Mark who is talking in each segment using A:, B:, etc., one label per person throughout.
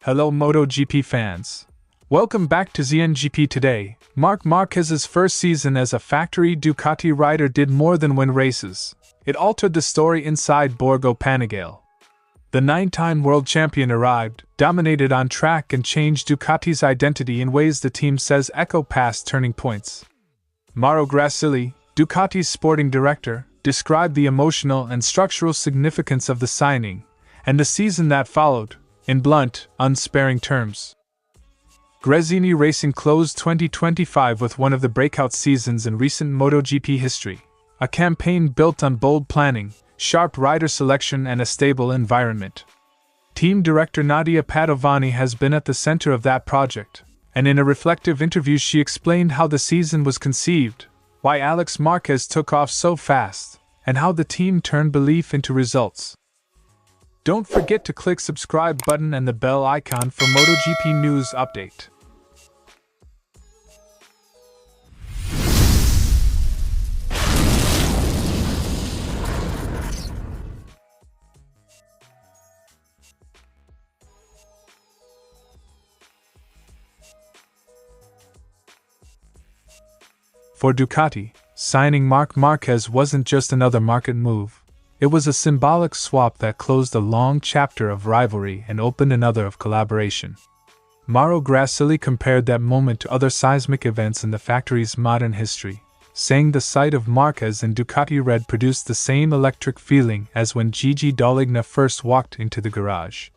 A: Hello MotoGP fans. Welcome back to ZNGP Today. Marc Márquez's first season as a factory Ducati rider did more than win races. It altered the story inside Borgo Panigale. The 9-time world champion arrived, dominated on track and changed Ducati's identity in ways the team says echo past turning points. Mauro Grassilli, Ducati's sporting director, described the emotional and structural significance of the signing, and the season that followed, in blunt, unsparing terms. Gresini Racing closed 2025 with one of the breakout seasons in recent MotoGP history, a campaign built on bold planning, sharp rider selection and a stable environment. Team director Nadia Padovani has been at the center of that project, and in a reflective interview she explained how the season was conceived, why Álex Márquez took off so fast, and how the team turned belief into results. Don't forget to click subscribe button and the bell icon for MotoGP news update. For Ducati, signing Marc Márquez wasn't just another market move. It was a symbolic swap that closed a long chapter of rivalry and opened another of collaboration. Mauro Grassilli compared that moment to other seismic events in the factory's modern history, saying the sight of Marquez in Ducati red produced the same electric feeling as when Gigi Dall'Igna first walked into the garage.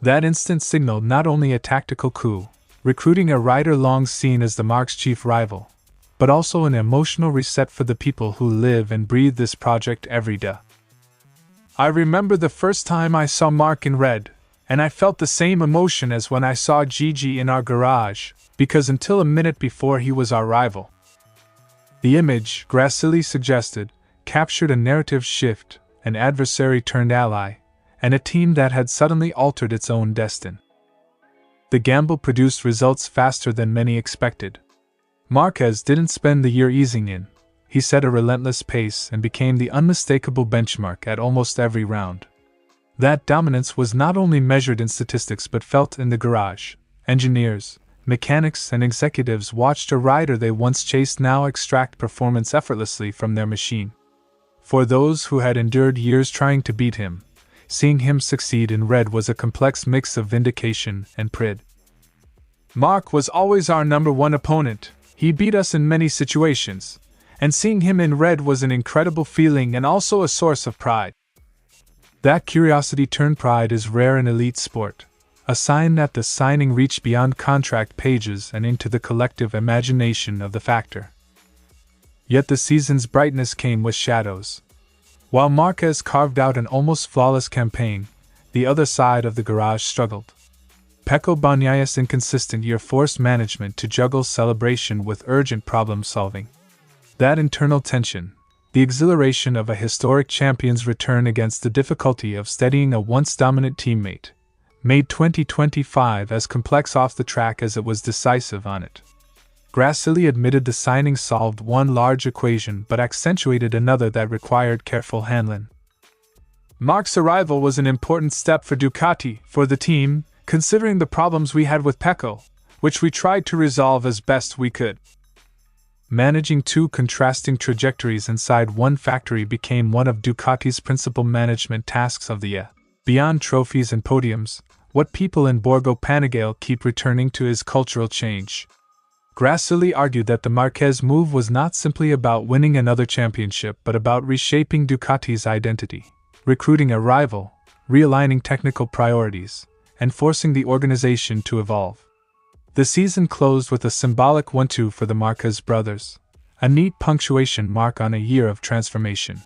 A: That instant signaled not only a tactical coup, recruiting a rider long seen as the Marque's chief rival, but also an emotional reset for the people who live and breathe this project every day. I remember the first time I saw Marc in red, and I felt the same emotion as when I saw Gigi in our garage, because until a minute before he was our rival. The image, Grassilli suggested, captured a narrative shift, an adversary turned ally, and a team that had suddenly altered its own destiny. The gamble produced results faster than many expected. Marquez didn't spend the year easing in. He set a relentless pace and became the unmistakable benchmark at almost every round. That dominance was not only measured in statistics but felt in the garage. Engineers, mechanics, and executives watched a rider they once chased now extract performance effortlessly from their machine. For those who had endured years trying to beat him, seeing him succeed in red was a complex mix of vindication and pride. Marc was always our number one opponent. He beat us in many situations, and seeing him in red was an incredible feeling and also a source of pride. That curiosity turned pride is rare in elite sport, a sign that the signing reached beyond contract pages and into the collective imagination of the factor. Yet the season's brightness came with shadows. While Marquez carved out an almost flawless campaign, the other side of the garage struggled. Pecco Bagnaya's inconsistent year forced management to juggle celebration with urgent problem-solving. That internal tension, the exhilaration of a historic champion's return against the difficulty of steadying a once-dominant teammate, made 2025 as complex off the track as it was decisive on it. Grassilli admitted the signing solved one large equation but accentuated another that required careful handling. Marc's arrival was an important step for Ducati, for the team, considering the problems we had with Pecco, which we tried to resolve as best we could. Managing two contrasting trajectories inside one factory became one of Ducati's principal management tasks of the year. Beyond trophies and podiums, what people in Borgo Panigale keep returning to is cultural change. Grassilli argued that the Marquez move was not simply about winning another championship but about reshaping Ducati's identity, recruiting a rival, realigning technical priorities, and forcing the organization to evolve. The season closed with a symbolic 1-2 for the Marquez brothers, a neat punctuation mark on a year of transformation.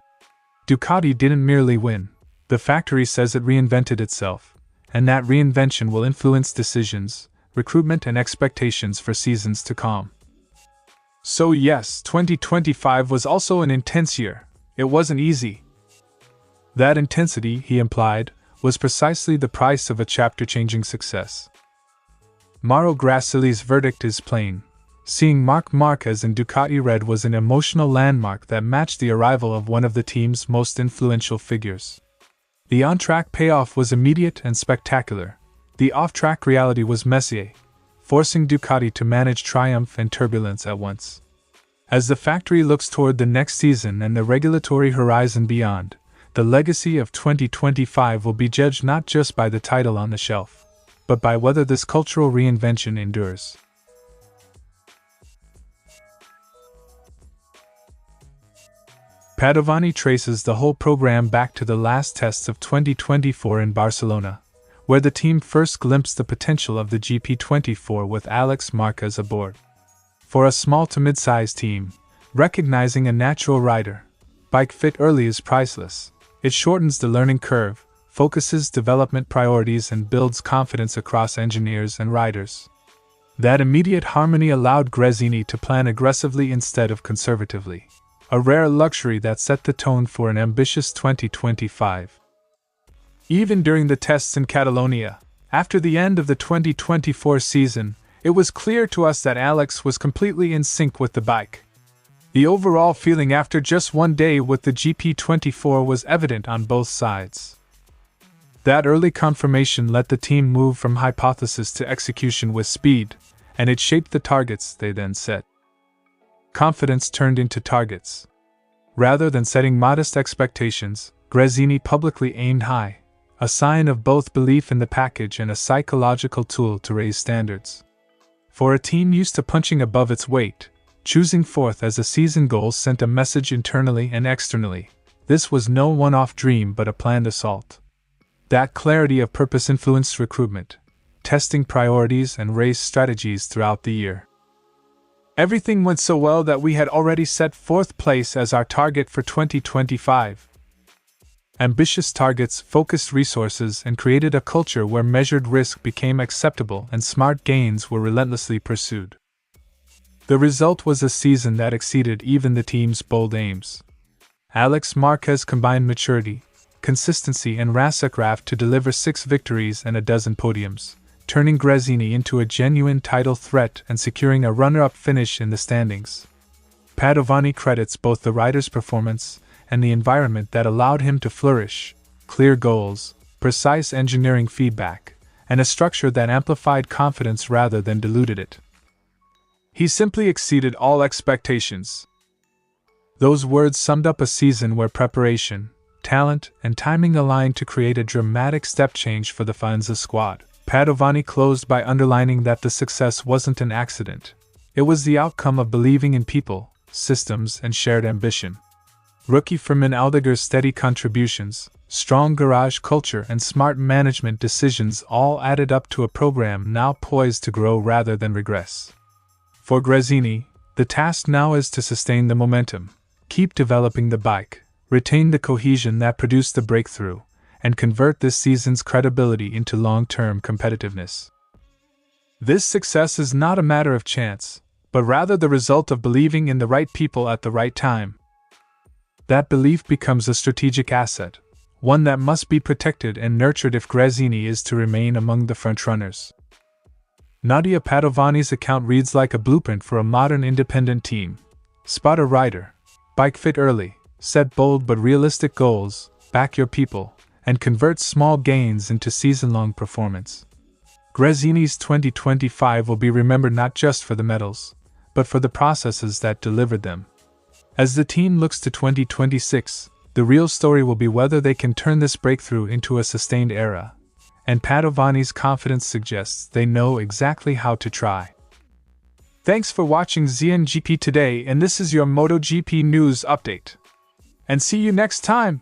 A: Ducati didn't merely win, the factory says it reinvented itself, and that reinvention will influence decisions, recruitment and expectations for seasons to come. So yes, 2025 was also an intense year. It wasn't easy. That intensity, he implied, was precisely the price of a chapter-changing success. Mauro Grassilli's verdict is plain. Seeing Marc Márquez in Ducati red was an emotional landmark that matched the arrival of one of the team's most influential figures. The on-track payoff was immediate and spectacular. The off-track reality was messier, forcing Ducati to manage triumph and turbulence at once. As the factory looks toward the next season and the regulatory horizon beyond, the legacy of 2025 will be judged not just by the title on the shelf, but by whether this cultural reinvention endures. Padovani traces the whole program back to the last tests of 2024 in Barcelona, where the team first glimpsed the potential of the GP24 with Álex Márquez aboard. For a small to mid-sized team, recognizing a natural rider, bike fit early is priceless. It shortens the learning curve, focuses development priorities and builds confidence across engineers and riders. That immediate harmony allowed Gresini to plan aggressively instead of conservatively, a rare luxury that set the tone for an ambitious 2025. Even during the tests in Catalonia, after the end of the 2024 season, it was clear to us that Álex was completely in sync with the bike. The overall feeling after just one day with the GP24 was evident on both sides. That early confirmation let the team move from hypothesis to execution with speed, and it shaped the targets they then set. Confidence turned into targets. Rather than setting modest expectations, Gresini publicly aimed high, a sign of both belief in the package and a psychological tool to raise standards. For a team used to punching above its weight, choosing fourth as a season goal sent a message internally and externally. This was no one-off dream but a planned assault. That clarity of purpose influenced recruitment, testing priorities and race strategies throughout the year. Everything went so well that we had already set fourth place as our target for 2025. Ambitious targets focused resources and created a culture where measured risk became acceptable and smart gains were relentlessly pursued. The result was a season that exceeded even the team's bold aims. Álex Márquez combined maturity, consistency and racecraft to deliver 6 victories and a dozen podiums, turning Gresini into a genuine title threat and securing a runner-up finish in the standings. Padovani credits both the rider's performance and the environment that allowed him to flourish: clear goals, precise engineering feedback, and a structure that amplified confidence rather than diluted it. He simply exceeded all expectations. Those words summed up a season where preparation, talent, and timing aligned to create a dramatic step change for the Faenza squad. Padovani closed by underlining that the success wasn't an accident. It was the outcome of believing in people, systems, and shared ambition. Rookie Fermin Aldegar's steady contributions, strong garage culture, and smart management decisions all added up to a program now poised to grow rather than regress. For Gresini, the task now is to sustain the momentum, keep developing the bike, retain the cohesion that produced the breakthrough, and convert this season's credibility into long-term competitiveness. This success is not a matter of chance, but rather the result of believing in the right people at the right time. That belief becomes a strategic asset, one that must be protected and nurtured if Gresini is to remain among the frontrunners. Nadia Padovani's account reads like a blueprint for a modern independent team. Spot a rider, bike fit early, set bold but realistic goals, back your people, and convert small gains into season-long performance. Gresini's 2025 will be remembered not just for the medals, but for the processes that delivered them. As the team looks to 2026, the real story will be whether they can turn this breakthrough into a sustained era, and Padovani's confidence suggests they know exactly how to try. Thanks for watching ZNGP Today, and this is your MotoGP news update. And see you next time!